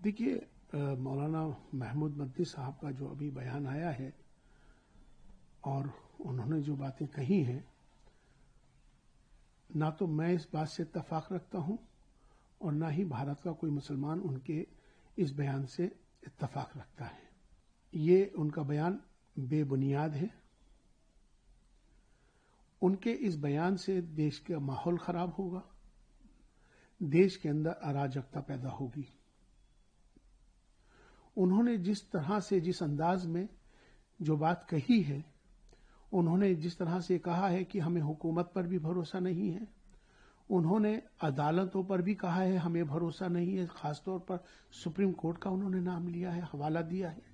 देखिए, मौलाना महमूद मदनी साहब का जो अभी बयान आया है और उन्होंने जो बातें कही हैं, ना तो मैं इस बात से इत्तेफाक रखता हूं और ना ही भारत का कोई मुसलमान उनके इस बयान से इत्तेफाक रखता है। ये उनका बयान बेबुनियाद है। उनके इस बयान से देश का माहौल खराब होगा, देश के अंदर अराजकता पैदा होगी। उन्होंने जिस तरह से, जिस अंदाज में जो बात कही है, उन्होंने जिस तरह से कहा है कि हमें हुकूमत पर भी भरोसा नहीं है, उन्होंने अदालतों पर भी कहा है हमें भरोसा नहीं है, खासतौर पर सुप्रीम कोर्ट का उन्होंने नाम लिया है, हवाला दिया है।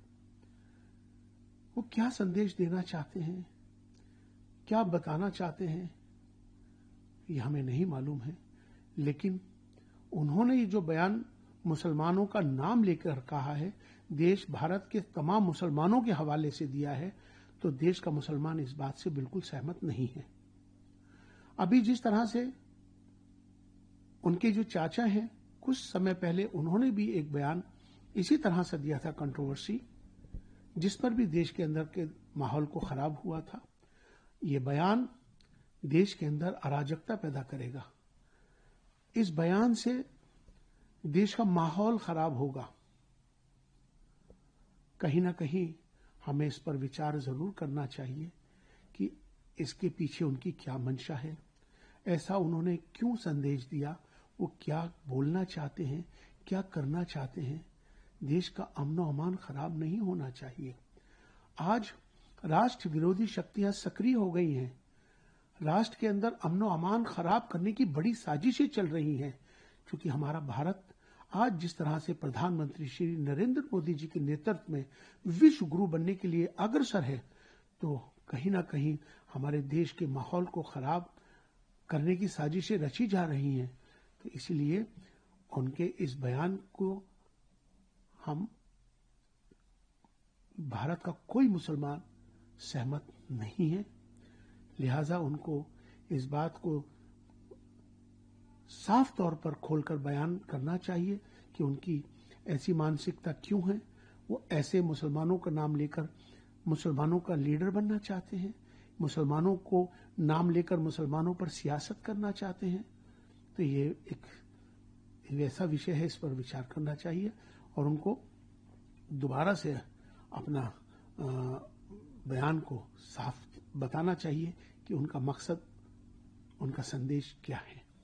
वो क्या संदेश देना चाहते हैं, क्या बताना चाहते हैं, ये हमें नहीं मालूम है। लेकिन उन्होंने ये जो बयान मुसलमानों का नाम लेकर कहा है, देश भारत के तमाम मुसलमानों के हवाले से दिया है, तो देश का मुसलमान इस बात से बिल्कुल सहमत नहीं है। अभी जिस तरह से उनके जो चाचा हैं, कुछ समय पहले उन्होंने भी एक बयान इसी तरह से दिया था, कंट्रोवर्सी, जिस पर भी देश के अंदर के माहौल को खराब हुआ था। ये बयान देश के अंदर अराजकता पैदा करेगा। इस बयान से देश का माहौल खराब होगा। कहीं ना कहीं हमें इस पर विचार जरूर करना चाहिए कि इसके पीछे उनकी क्या मंशा है, ऐसा उन्होंने क्यों संदेश दिया, वो क्या बोलना चाहते हैं, क्या करना चाहते हैं। देश का अमन और अमान खराब नहीं होना चाहिए। आज राष्ट्र विरोधी शक्तियां सक्रिय हो गई हैं। राष्ट्र के अंदर अमन और अमान खराब करने की बड़ी साजिशें चल रही हैं। क्योंकि हमारा भारत आज जिस तरह से प्रधानमंत्री श्री नरेंद्र मोदी जी के नेतृत्व में विश्व गुरु बनने के लिए अग्रसर है, तो कहीं ना कहीं हमारे देश के माहौल को खराब करने की साजिशें रची जा रही हैं। तो इसलिए उनके इस बयान को हम, भारत का कोई मुसलमान सहमत नहीं है। लिहाजा उनको इस बात को साफ तौर पर खोलकर बयान करना चाहिए कि उनकी ऐसी मानसिकता क्यों है। वो ऐसे मुसलमानों का नाम लेकर मुसलमानों का लीडर बनना चाहते हैं, मुसलमानों को नाम लेकर मुसलमानों पर सियासत करना चाहते हैं। तो ये एक ऐसा विषय है, इस पर विचार करना चाहिए और उनको दोबारा से अपना बयान को साफ बताना चाहिए कि उनका मकसद, उनका संदेश क्या है।